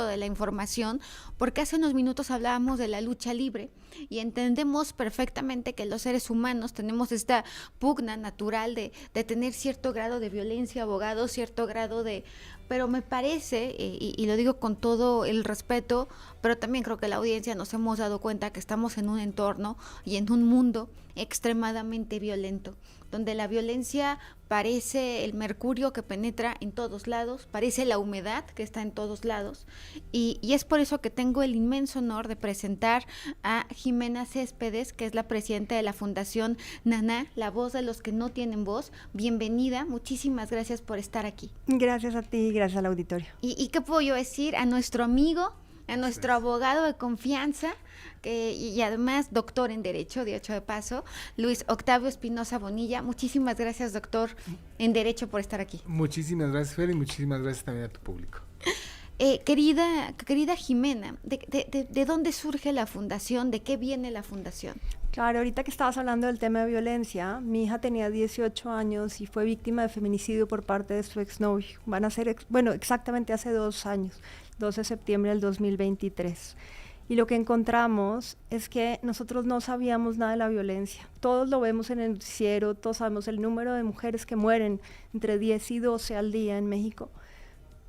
de la información, porque hace unos minutos hablábamos de la lucha libre y entendemos perfectamente que los seres humanos tenemos esta pugna natural de tener cierto grado de violencia, abogados, cierto grado de... Pero me parece, y lo digo con todo el respeto, pero también creo que la audiencia nos hemos dado cuenta que estamos en un entorno y en un mundo extremadamente violento, donde la violencia parece el mercurio que penetra en todos lados, parece la humedad que está en todos lados, y es por eso que tengo el inmenso honor de presentar a Jimena Céspedes, que es la presidenta de la Fundación Naná, la voz de los que no tienen voz. Bienvenida, muchísimas gracias por estar aquí. Gracias a ti, gracias al auditorio. ¿Y qué puedo yo decir a nuestro amigo, a nuestro abogado de confianza, y además doctor en Derecho, de hecho de paso, Luis Octavio Espinosa Bonilla? Muchísimas gracias, doctor en Derecho, por estar aquí. Muchísimas gracias, Fer, y muchísimas gracias también a tu público. Querida Jimena, ¿de dónde surge la fundación? ¿De qué viene la fundación? Claro, ahorita que estabas hablando del tema de violencia, mi hija tenía 18 años y fue víctima de feminicidio por parte de su exnovio. Van a ser, exactamente hace 2 años, 12 de septiembre del 2023. Y lo que encontramos es que nosotros no sabíamos nada de la violencia. Todos lo vemos en el noticiero, todos sabemos el número de mujeres que mueren entre 10 y 12 al día en México.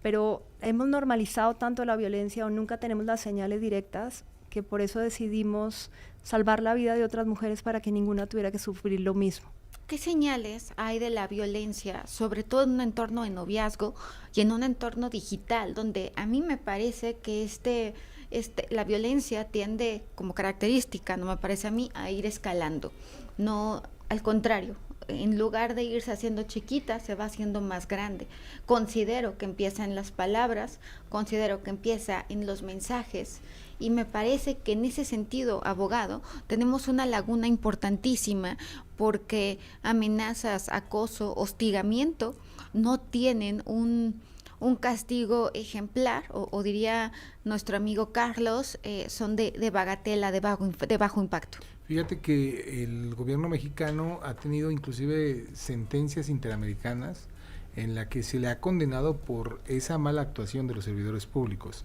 Pero hemos normalizado tanto la violencia o nunca tenemos las señales directas que por eso decidimos salvar la vida de otras mujeres para que ninguna tuviera que sufrir lo mismo. ¿Qué señales hay de la violencia, sobre todo en un entorno de noviazgo y en un entorno digital, donde a mí me parece que la violencia tiende, como característica, no me parece a mí, a ir escalando? No, al contrario, en lugar de irse haciendo chiquita, se va haciendo más grande. Considero que empieza en las palabras, considero que empieza en los mensajes, y me parece que en ese sentido, abogado, tenemos una laguna importantísima, porque amenazas, acoso, hostigamiento no tienen un castigo ejemplar, o diría nuestro amigo Carlos, son de bagatela, de bajo impacto. Fíjate que el gobierno mexicano ha tenido inclusive sentencias interamericanas en la que se le ha condenado por esa mala actuación de los servidores públicos.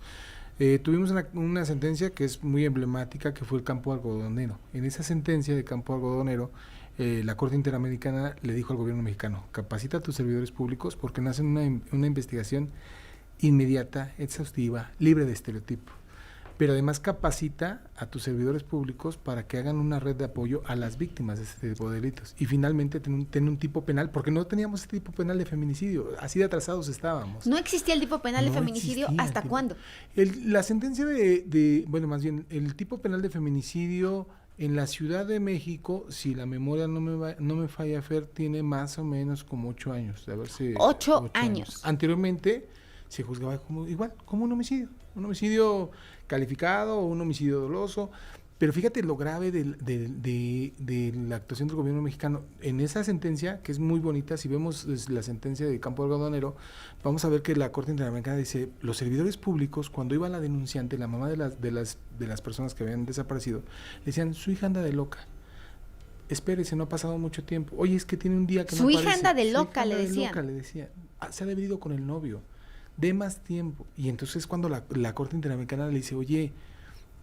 Tuvimos una sentencia que es muy emblemática, que fue el campo algodonero. En esa sentencia de campo algodonero, la Corte Interamericana le dijo al gobierno mexicano: capacita a tus servidores públicos porque no hacen una investigación inmediata, exhaustiva, libre de estereotipo. Pero además capacita a tus servidores públicos para que hagan una red de apoyo a las víctimas de este tipo de delitos. Y finalmente ten un tipo penal, porque no teníamos este tipo penal de feminicidio, así de atrasados estábamos. ¿No existía el tipo penal de feminicidio? ¿Hasta cuándo? La sentencia más bien, el tipo penal de feminicidio en la Ciudad de México, si la memoria no me falla, Fer, tiene más o menos como 8 años de haberse... 8 años. Anteriormente se juzgaba como un homicidio calificado o un homicidio doloso, pero fíjate lo grave de la actuación del gobierno mexicano. En esa sentencia, que es muy bonita, si vemos la sentencia de campo algodonero, vamos a ver que la Corte Interamericana dice: los servidores públicos, cuando iba la denunciante, la mamá de las personas que habían desaparecido, le decían: su hija anda de loca, espérese, no ha pasado mucho tiempo, oye, es que tiene un día que no aparece. Su hija anda de loca, le decían. Se ha debido con el novio, dé más tiempo. Y entonces cuando la Corte Interamericana le dice: oye,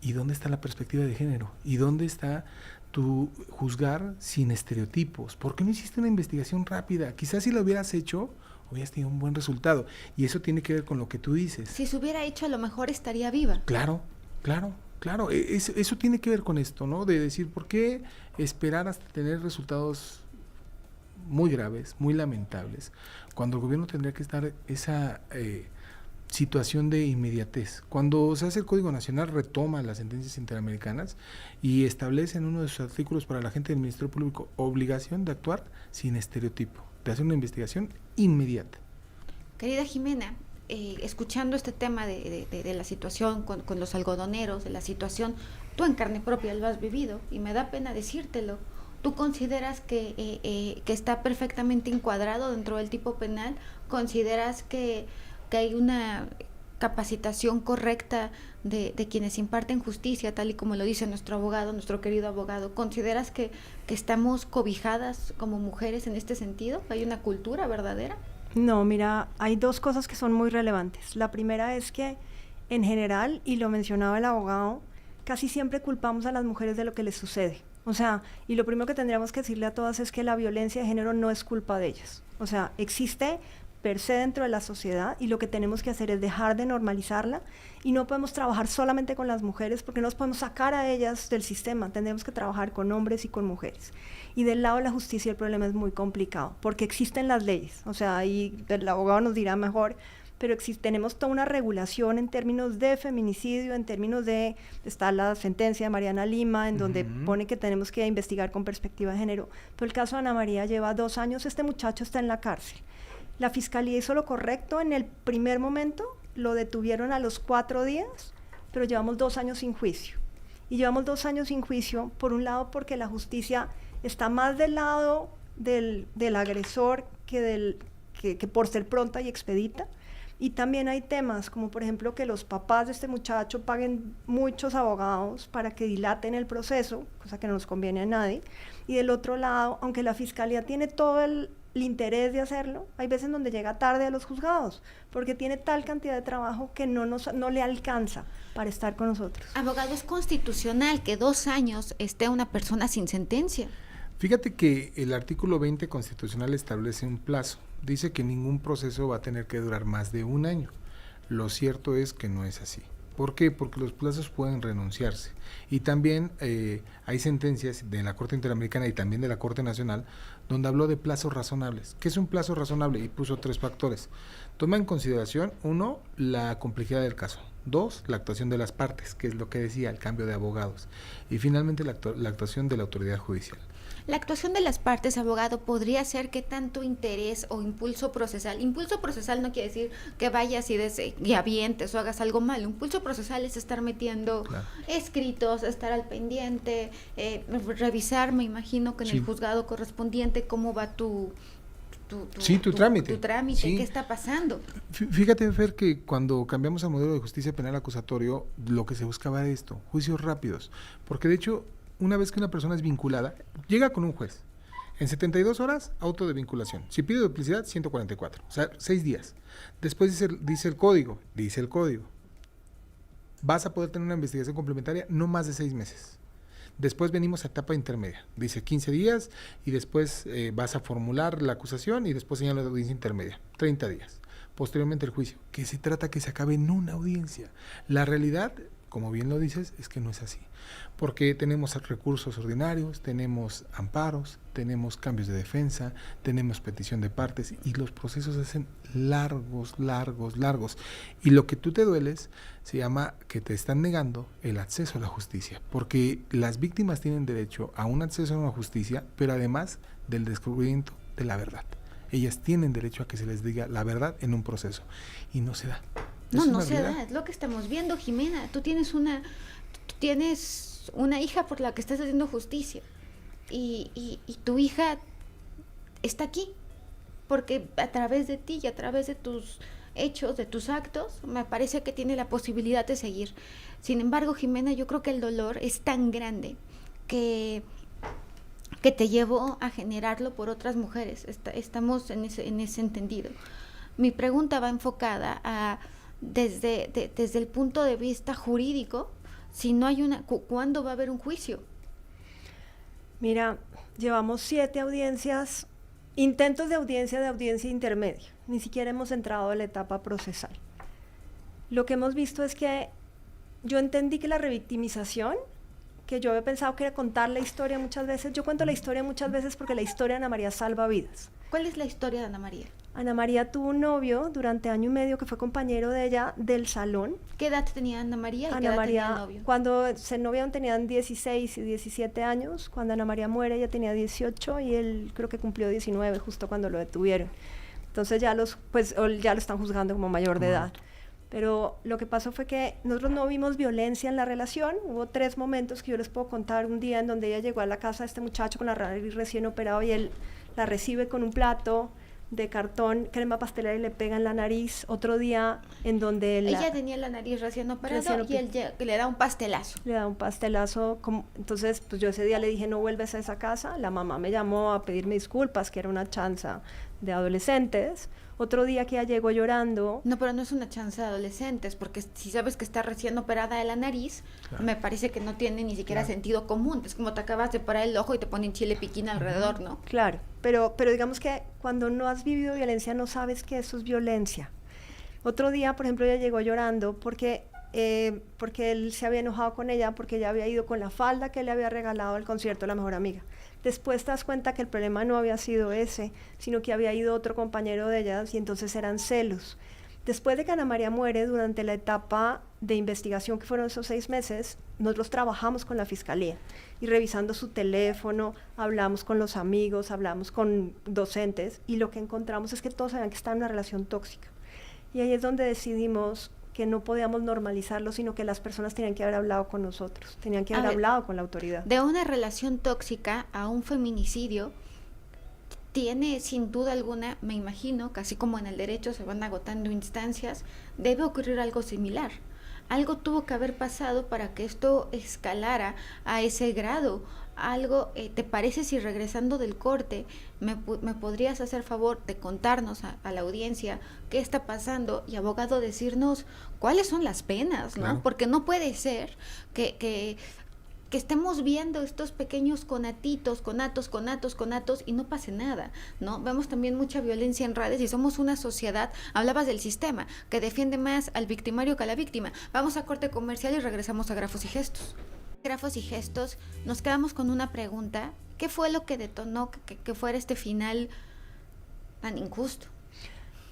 ¿y dónde está la perspectiva de género? ¿Y dónde está tu juzgar sin estereotipos? ¿Por qué no hiciste una investigación rápida? Quizás si lo hubieras hecho, hubieras tenido un buen resultado. Y eso tiene que ver con lo que tú dices. Si se hubiera hecho, a lo mejor estaría viva. Claro. Eso tiene que ver con esto, ¿no? De decir, ¿por qué esperar hasta tener resultados muy graves, muy lamentables, cuando el gobierno tendría que estar esa situación de inmediatez? Cuando se hace el Código Nacional, retoma las sentencias interamericanas y establece en uno de sus artículos para la gente del Ministerio Público obligación de actuar sin estereotipo, de hacer una investigación inmediata. Querida Jimena, escuchando este tema de la situación con los algodoneros, de la situación, tú en carne propia lo has vivido y me da pena decírtelo. ¿Tú consideras que está perfectamente encuadrado dentro del tipo penal? ¿Consideras que hay una capacitación correcta de quienes imparten justicia, tal y como lo dice nuestro abogado, nuestro querido abogado? ¿Consideras que estamos cobijadas como mujeres en este sentido? ¿Hay una cultura verdadera? No, mira, hay 2 cosas que son muy relevantes. La primera es que en general, y lo mencionaba el abogado, casi siempre culpamos a las mujeres de lo que les sucede. O sea, y lo primero que tendríamos que decirle a todas es que la violencia de género no es culpa de ellas. O sea, existe per se dentro de la sociedad y lo que tenemos que hacer es dejar de normalizarla, y no podemos trabajar solamente con las mujeres porque no nos podemos sacar a ellas del sistema, tendremos que trabajar con hombres y con mujeres. Y del lado de la justicia el problema es muy complicado porque existen las leyes, o sea, ahí el abogado nos dirá mejor, pero tenemos toda una regulación en términos de feminicidio, en términos de, está la sentencia de Mariana Lima, en donde pone que tenemos que investigar con perspectiva de género, pero el caso de Ana María lleva 2 años, este muchacho está en la cárcel. La fiscalía hizo lo correcto en el primer momento, lo detuvieron a los 4 días, pero llevamos 2 años sin juicio. Y llevamos 2 años sin juicio, por un lado porque la justicia está más del lado del agresor que por ser pronta y expedita. Y también hay temas como por ejemplo que los papás de este muchacho paguen muchos abogados para que dilaten el proceso, cosa que no nos conviene a nadie. Y del otro lado, aunque la fiscalía tiene todo el interés de hacerlo, hay veces donde llega tarde a los juzgados, porque tiene tal cantidad de trabajo que no le alcanza para estar con nosotros. Abogado, es constitucional que 2 años esté una persona sin sentencia. Fíjate que el artículo 20 constitucional establece un plazo. Dice que ningún proceso va a tener que durar más de 1 año. Lo cierto es que no es así. ¿Por qué? Porque los plazos pueden renunciarse. Y también hay sentencias de la Corte Interamericana y también de la Corte Nacional donde habló de plazos razonables. ¿Qué es un plazo razonable? Y puso 3 factores. Toma en consideración, 1, la complejidad del caso. 2, la actuación de las partes, que es lo que decía, el cambio de abogados. Y finalmente la actuación de la autoridad judicial. La actuación de las partes, abogado, podría ser que tanto interés o impulso procesal no quiere decir que vayas y avientes o hagas algo malo. Impulso procesal es estar metiendo escritos, estar al pendiente, revisar, me imagino que en el juzgado correspondiente cómo va tu trámite. Sí. ¿Qué está pasando? Fíjate, Fer, que cuando cambiamos al modelo de justicia penal acusatorio, lo que se buscaba era esto, juicios rápidos, porque de hecho, una vez que una persona es vinculada, llega con un juez, en 72 horas, auto de vinculación, si pide duplicidad, 144, o sea, 6 días, después dice el código, vas a poder tener una investigación complementaria no más de 6 meses. Después venimos a etapa intermedia, dice 15 días y después vas a formular la acusación y después señala la audiencia intermedia, 30 días. Posteriormente el juicio, que se trata que se acabe en una audiencia. La realidad, como bien lo dices, es que no es así, porque tenemos recursos ordinarios, tenemos amparos, tenemos cambios de defensa, tenemos petición de partes y los procesos se hacen largos. Y lo que tú te dueles se llama que te están negando el acceso a la justicia, porque las víctimas tienen derecho a un acceso a una justicia, pero además del descubrimiento de la verdad. Ellas tienen derecho a que se les diga la verdad en un proceso y no se da. No se da, es lo que estamos viendo, Jimena. Tú tienes una hija por la que estás haciendo justicia y tu hija está aquí porque a través de ti y a través de tus hechos, de tus actos, me parece que tiene la posibilidad de seguir. Sin embargo, Jimena, yo creo que el dolor es tan grande que te llevó a generarlo por otras mujeres. Estamos en ese entendido. Mi pregunta va enfocada a desde el punto de vista jurídico, si no hay ¿cuándo va a haber un juicio? Mira, llevamos 7 audiencias, intentos de audiencia intermedia, ni siquiera hemos entrado a la etapa procesal. Lo que hemos visto es que yo entendí que la revictimización, que yo había pensado que era contar la historia muchas veces, yo cuento la historia muchas veces porque la historia de Ana María salva vidas. ¿Cuál es la historia de Ana María? Ana María tuvo un novio durante 1 año y medio que fue compañero de ella del salón. ¿Qué edad tenía Ana María y Ana qué edad María, tenía el novio? Cuando se noviaron tenían 16 y 17 años. Cuando Ana María muere ella tenía 18 y él creo que cumplió 19 justo cuando lo detuvieron. Entonces ya lo están juzgando como mayor de edad. Pero lo que pasó fue que nosotros no vimos violencia en la relación. Hubo 3 momentos que yo les puedo contar. Un día en donde ella llegó a la casa de este muchacho con la nariz recién operado y él la recibe con un plato de cartón, crema pastelera y le pega en la nariz. Otro día en donde ella tenía la nariz recién operada y él le da un pastelazo. Le da un pastelazo. Entonces, pues yo ese día le dije, no vuelves a esa casa. La mamá me llamó a pedirme disculpas, que era una chanza de adolescentes. Otro día que ella llegó llorando. No, pero no es una chance de adolescentes, porque si sabes que está recién operada de la nariz, me parece que no tiene ni siquiera sentido común. Es como te acabas de parar el ojo y te ponen chile piquín alrededor, ¿no? Claro, pero digamos que cuando no has vivido violencia no sabes que eso es violencia. Otro día, por ejemplo, ella llegó llorando porque él se había enojado con ella porque ella había ido con la falda que le había regalado al concierto de la mejor amiga. Después te das cuenta que el problema no había sido ese, sino que había ido otro compañero de ellas y entonces eran celos. Después de que Ana María muere, durante la etapa de investigación que fueron esos 6 meses, nosotros trabajamos con la fiscalía y revisando su teléfono, hablamos con los amigos, hablamos con docentes y lo que encontramos es que todos sabían que estaba en una relación tóxica. Y ahí es donde decidimos que no podíamos normalizarlo, sino que las personas tenían que haber hablado con nosotros, tenían que haber hablado con la autoridad. De una relación tóxica a un feminicidio, tiene sin duda alguna, me imagino, casi como en el derecho se van agotando instancias, debe ocurrir algo similar. Algo tuvo que haber pasado para que esto escalara a ese grado. Algo, ¿te parece si regresando del corte me podrías hacer favor de contarnos a la audiencia qué está pasando y abogado decirnos cuáles son las penas, ¿no? Claro. Porque no puede ser que estemos viendo estos pequeños conatos y no pase nada, ¿no? Vemos también mucha violencia en redes y somos una sociedad, hablabas del sistema, que defiende más al victimario que a la víctima. Vamos a corte comercial y regresamos a Grafos y Gestos. Grafos y Gestos, nos quedamos con una pregunta. ¿Qué fue lo que detonó que fuera este final tan injusto?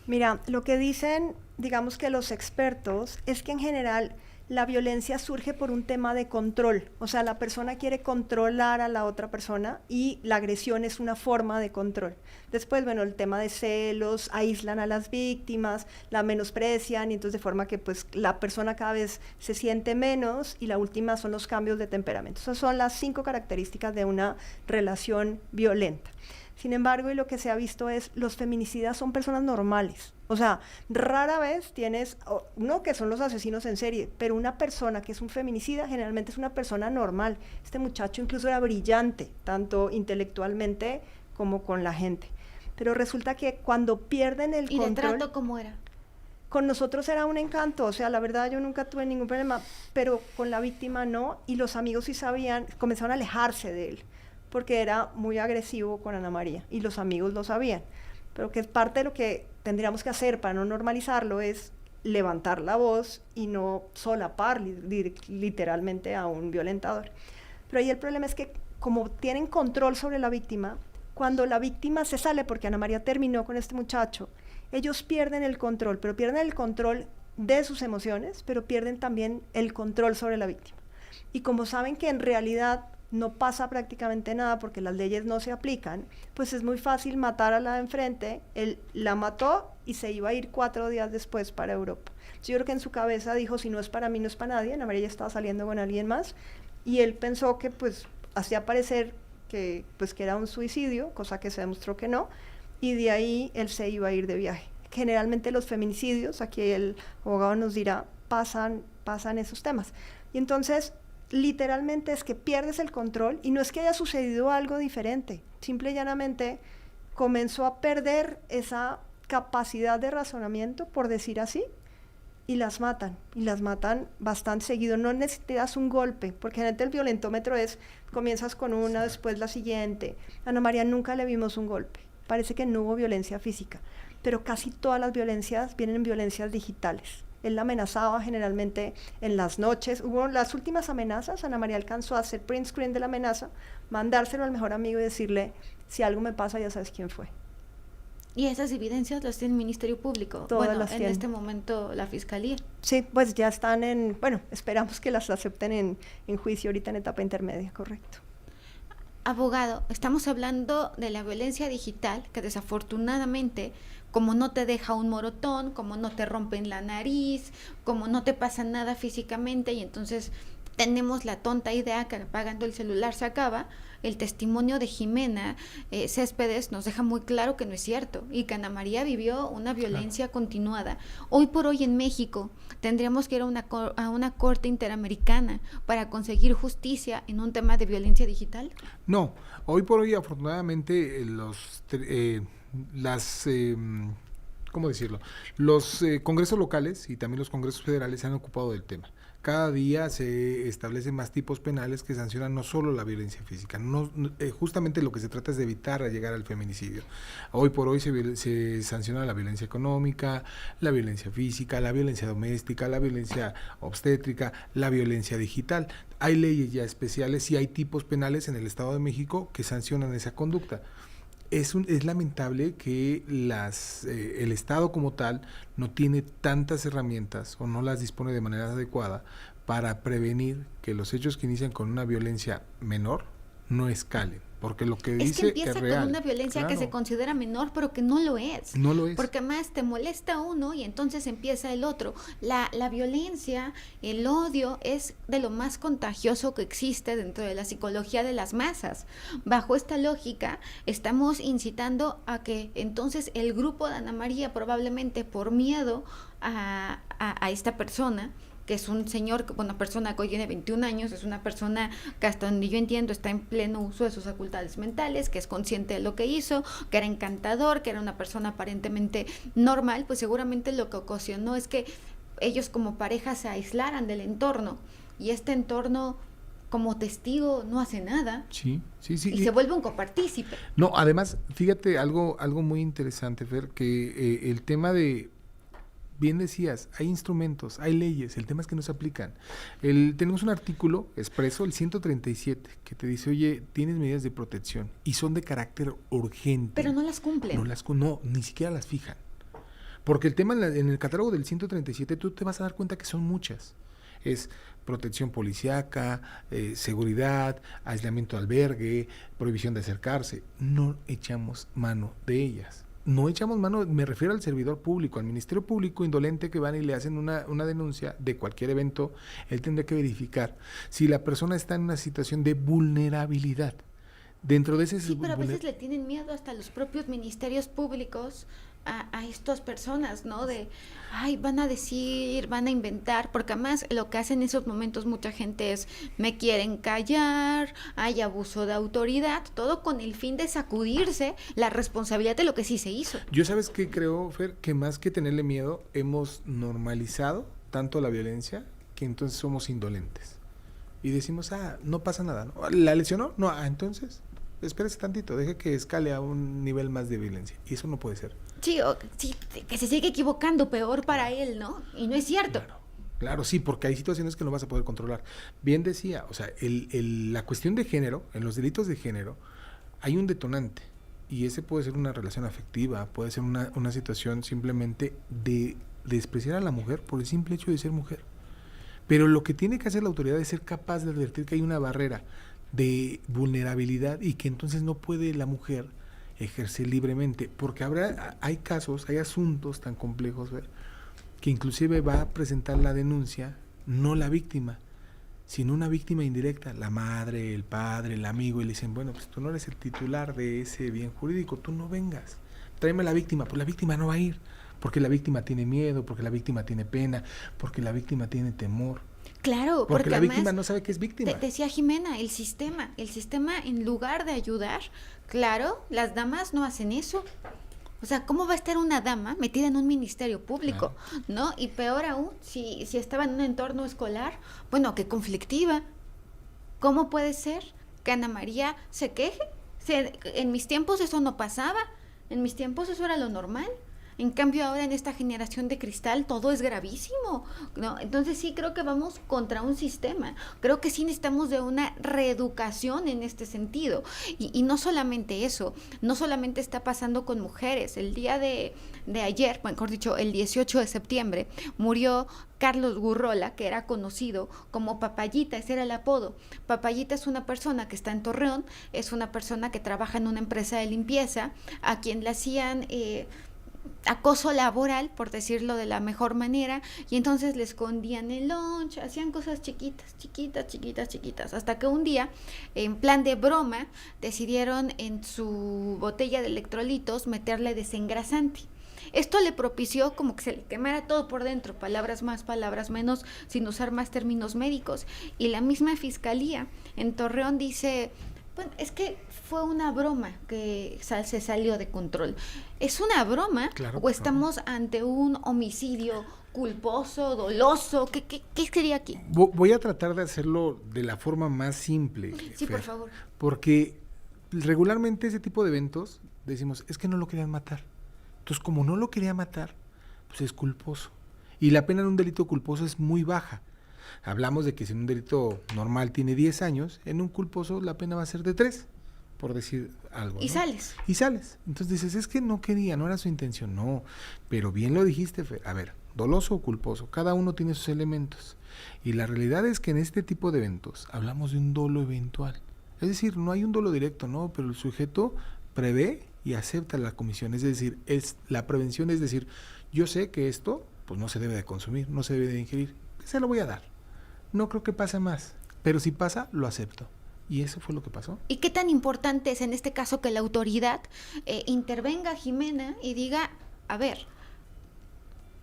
Mira, lo que dicen, digamos que los expertos, es que en general la violencia surge por un tema de control, o sea, la persona quiere controlar a la otra persona y la agresión es una forma de control. Después, bueno, el tema de celos, aíslan a las víctimas, la menosprecian y entonces de forma que pues la persona cada vez se siente menos y la última son los cambios de temperamento. Esas son las 5 características de una relación violenta. Sin embargo, y lo que se ha visto es, los feminicidas son personas normales. O sea, rara vez tienes, no que son los asesinos en serie, pero una persona que es un feminicida generalmente es una persona normal. Este muchacho incluso era brillante, tanto intelectualmente como con la gente. Pero resulta que cuando pierden el control... ¿Y de trato cómo era? Con nosotros era un encanto, o sea, la verdad yo nunca tuve ningún problema, pero con la víctima no, y los amigos sí sabían, comenzaron a alejarse de él, porque era muy agresivo con Ana María, y los amigos lo sabían. Pero que parte de lo que tendríamos que hacer para no normalizarlo es levantar la voz y no solapar literalmente a un violentador. Pero ahí el problema es que como tienen control sobre la víctima, cuando la víctima se sale porque Ana María terminó con este muchacho, ellos pierden el control, pero pierden el control de sus emociones, pero pierden también el control sobre la víctima. Y como saben que en realidad no pasa prácticamente nada porque las leyes no se aplican, pues es muy fácil matar a la de enfrente. Él la mató y se iba a ir 4 días después para Europa. Yo creo que en su cabeza dijo, si no es para mí, no es para nadie. Ana María ya estaba saliendo con alguien más y él pensó que pues hacía parecer que era un suicidio, cosa que se demostró que no, y de ahí él se iba a ir de viaje. Generalmente los feminicidios, aquí el abogado nos dirá, pasan esos temas. Y entonces literalmente es que pierdes el control y no es que haya sucedido algo diferente, simple y llanamente comenzó a perder esa capacidad de razonamiento, por decir así, y las matan bastante seguido. No necesitas un golpe, porque generalmente el violentómetro es, comienzas con una, después la siguiente. A Ana María nunca le vimos un golpe, parece que no hubo violencia física, pero casi todas las violencias vienen en violencias digitales. Él la amenazaba generalmente en las noches. Hubo las últimas amenazas, Ana María alcanzó a hacer print screen de la amenaza, mandárselo al mejor amigo y decirle, si algo me pasa ya sabes quién fue. ¿Y esas evidencias las tiene el Ministerio Público? Todas bueno, las en tiene. este momento la Fiscalía. Sí, pues ya están esperamos que las acepten en juicio ahorita en etapa intermedia, correcto. Abogado, estamos hablando de la violencia digital que desafortunadamente, como no te deja un moretón, como no te rompen la nariz, como no te pasa nada físicamente y entonces tenemos la tonta idea que apagando el celular se acaba. El testimonio de Jimena Céspedes nos deja muy claro que no es cierto y que Ana María vivió una violencia continuada. Hoy por hoy en México tendríamos que ir a una corte interamericana para conseguir justicia en un tema de violencia digital. No, hoy por hoy afortunadamente las ¿cómo decirlo? Los congresos locales y también los congresos federales se han ocupado del tema. Cada día se establecen más tipos penales que sancionan no solo la violencia física, justamente lo que se trata es de evitar llegar al feminicidio. Hoy por hoy se sanciona la violencia económica, la violencia física, la violencia doméstica, la violencia obstétrica, la violencia digital. Hay leyes ya especiales y hay tipos penales en el Estado de México que sancionan esa conducta. Es lamentable que el Estado como tal no tiene tantas herramientas o no las dispone de manera adecuada para prevenir que los hechos que inician con una violencia menor no escalen, porque lo que dice es que empieza real. con una violencia que se considera menor, pero que no lo es. No lo es. Porque más te molesta uno y entonces empieza el otro. La violencia, el odio es de lo más contagioso que existe dentro de la psicología de las masas. Bajo esta lógica, estamos incitando a que entonces el grupo de Ana María, probablemente por miedo a esta persona, que es un señor, una persona que hoy tiene 21 años, es una persona que hasta donde yo entiendo está en pleno uso de sus facultades mentales, que es consciente de lo que hizo, que era encantador, que era una persona aparentemente normal, pues seguramente lo que ocasionó es que ellos como pareja se aislaran del entorno, y este entorno como testigo no hace nada. Sí. Y se vuelve un copartícipe. No, además, fíjate algo muy interesante, Fer, que el tema de, bien decías, hay instrumentos, hay leyes, el tema es que no se aplican. Tenemos un artículo expreso, el 137, que te dice, oye, tienes medidas de protección y son de carácter urgente. Pero no las cumplen. No, ni siquiera las fijan. Porque el tema en el catálogo del 137, tú te vas a dar cuenta que son muchas. Es protección policíaca, seguridad, aislamiento de albergue, prohibición de acercarse. No echamos mano de ellas. No echamos mano, me refiero al servidor público, al Ministerio Público indolente que van y le hacen una denuncia de cualquier evento. Él tendrá que verificar si la persona está en una situación de vulnerabilidad. Dentro de ese... Sí, pero a veces le tienen miedo hasta los propios ministerios públicos a estas personas, ¿no? De, van a decir, van a inventar, porque además lo que hace en esos momentos mucha gente es, me quieren callar, hay abuso de autoridad, todo con el fin de sacudirse la responsabilidad de lo que sí se hizo. Yo, ¿sabes qué creo, Fer? Que más que tenerle miedo, hemos normalizado tanto la violencia que entonces somos indolentes. Y decimos, no pasa nada, ¿no? ¿La lesionó? No, entonces, espérese tantito, deje que escale a un nivel más de violencia. Y eso no puede ser. Sí, que se sigue equivocando, peor para él, ¿no? Y no es cierto. Claro, sí, porque hay situaciones que no vas a poder controlar. Bien decía, o sea, la cuestión de género, en los delitos de género, hay un detonante. Y ese puede ser una relación afectiva, puede ser una situación simplemente de despreciar a la mujer por el simple hecho de ser mujer. Pero lo que tiene que hacer la autoridad es ser capaz de advertir que hay una barrera de vulnerabilidad y que entonces no puede la mujer ejercer libremente, porque hay casos, hay asuntos tan complejos, ¿ver?, que inclusive va a presentar la denuncia no la víctima, sino una víctima indirecta, la madre, el padre, el amigo, y le dicen, bueno, pues tú no eres el titular de ese bien jurídico, tú no vengas, tráeme a la víctima. Pues la víctima no va a ir, porque la víctima tiene miedo, porque la víctima tiene pena, porque la víctima tiene temor. Claro, porque la víctima no sabe que es víctima. Decía Jimena, el sistema en lugar de ayudar, claro, las damas no hacen eso. O sea, ¿cómo va a estar una dama metida en un ministerio público? Claro. ¿No? Y peor aún, si estaba en un entorno escolar, bueno, qué conflictiva. ¿Cómo puede ser que Ana María se queje? En mis tiempos eso no pasaba, en mis tiempos eso era lo normal. En cambio ahora en esta generación de cristal todo es gravísimo, ¿no? Entonces sí creo que vamos contra un sistema, creo que sí necesitamos de una reeducación en este sentido, y no solamente eso, no solamente está pasando con mujeres. El día de ayer, mejor dicho, el 18 de septiembre, murió Carlos Gurrola, que era conocido como Papayita, ese era el apodo. Papayita es una persona que está en Torreón, es una persona que trabaja en una empresa de limpieza, a quien le hacían acoso laboral, por decirlo de la mejor manera, y entonces le escondían el lunch, hacían cosas chiquitas, hasta que un día, en plan de broma, decidieron en su botella de electrolitos meterle desengrasante. Esto le propició como que se le quemara todo por dentro, palabras más, palabras menos, sin usar más términos médicos, y la misma fiscalía en Torreón dice, Bueno, es que fue una broma que se salió de control. ¿Es una broma Claro, o estamos ante un homicidio culposo, doloso? ¿Qué sería aquí? Voy a tratar de hacerlo de la forma más simple. Sí, por Fer, favor. porque regularmente ese tipo de eventos decimos, es que no lo querían matar. Entonces, como no lo quería matar, pues es culposo. Y la pena en un delito culposo es muy baja. Hablamos de que si en un delito normal tiene 10 años, en un culposo la pena va a ser de 3, por decir algo. Y ¿no? sales. Y sales. Entonces dices, es que no quería, no era su intención. No, pero bien lo dijiste, Fer. A ver, doloso o culposo, cada uno tiene sus elementos. Y la realidad es que en este tipo de eventos hablamos de un dolo eventual. Es decir, no hay un dolo directo, ¿no? Pero el sujeto prevé y acepta la comisión. Es decir, la prevención es decir, yo sé que esto pues no se debe de consumir, no se debe de ingerir, se lo voy a dar. No creo que pase más, pero si pasa, lo acepto. Y eso fue lo que pasó. ¿Y qué tan importante es en este caso que la autoridad intervenga, Jimena, y diga, a ver,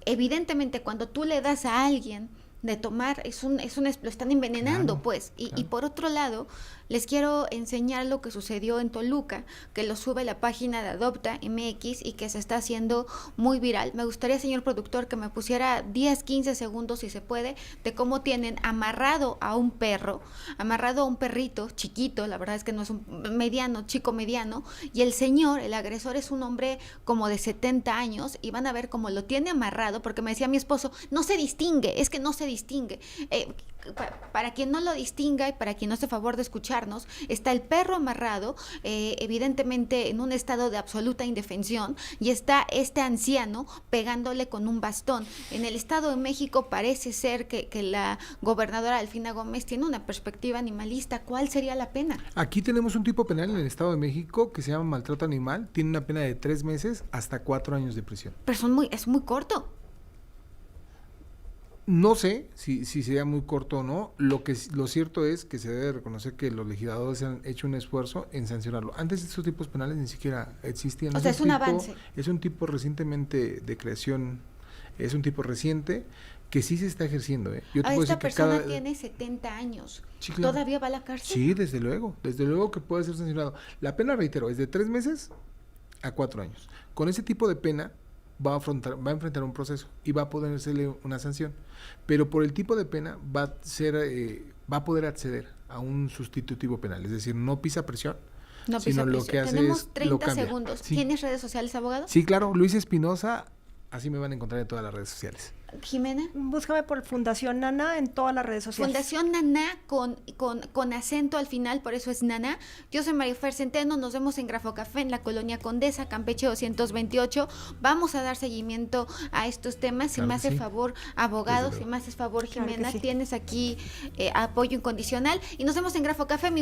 evidentemente cuando tú le das a alguien de tomar, lo están envenenando, Claro, pues. Y claro. por otro lado, les quiero enseñar lo que sucedió en Toluca, que lo sube la página de Adopta MX y que se está haciendo muy viral. Me gustaría, señor productor, que me pusiera 10, 15 segundos, si se puede, de cómo tienen amarrado a un perro, amarrado a un perrito chiquito, la verdad es que no es un mediano, chico mediano, y el señor, el agresor, es un hombre como de 70 años, y van a ver cómo lo tiene amarrado, porque me decía mi esposo, no se distingue, es que no se distingue. Para quien no lo distinga y para quien no esté a favor de escucharnos, está el perro amarrado, evidentemente en un estado de absoluta indefensión, y está este anciano pegándole con un bastón. En el Estado de México parece ser que la gobernadora Delfina Gómez tiene una perspectiva animalista. ¿Cuál sería la pena? Aquí tenemos un tipo penal en el Estado de México que se llama maltrato animal, tiene una pena de 3 meses hasta 4 años de prisión. Pero es muy corto. No sé si sea muy corto o no, lo cierto es que se debe reconocer que los legisladores han hecho un esfuerzo en sancionarlo. Antes estos tipos penales ni siquiera existían. O sea, es un avance. Es un tipo recientemente de creación, es un tipo reciente que sí se está ejerciendo. Yo te puedo Esta decir que persona tiene 70 años. Sí, claro. ¿Todavía va a la cárcel? Sí, desde luego que puede ser sancionado. La pena, reitero, es de 3 meses a 4 años. Con ese tipo de pena va a enfrentar un proceso y va a poder hacerle una sanción, pero por el tipo de pena va a poder acceder a un sustitutivo penal, es decir, no pisa presión, No sino pisa lo presión. que hace Tenemos es 30 lo cambia. segundos. Sí. ¿Tienes redes sociales, abogado? Sí, claro, Luis Espinosa, así me van a encontrar en todas las redes sociales. Jimena. Búscame por Fundación Nana en todas las redes sociales. Fundación Naná con acento al final, por eso es Naná. Yo soy Marifer Centeno, nos vemos en Grafo Café en la Colonia Condesa, Campeche 228. Vamos a dar seguimiento a estos temas. Si Claro me que hace sí. favor, abogado, Desde si luego. me haces favor, Claro que Jimena, sí. tienes aquí apoyo incondicional. Y nos vemos en Grafo Café. Mi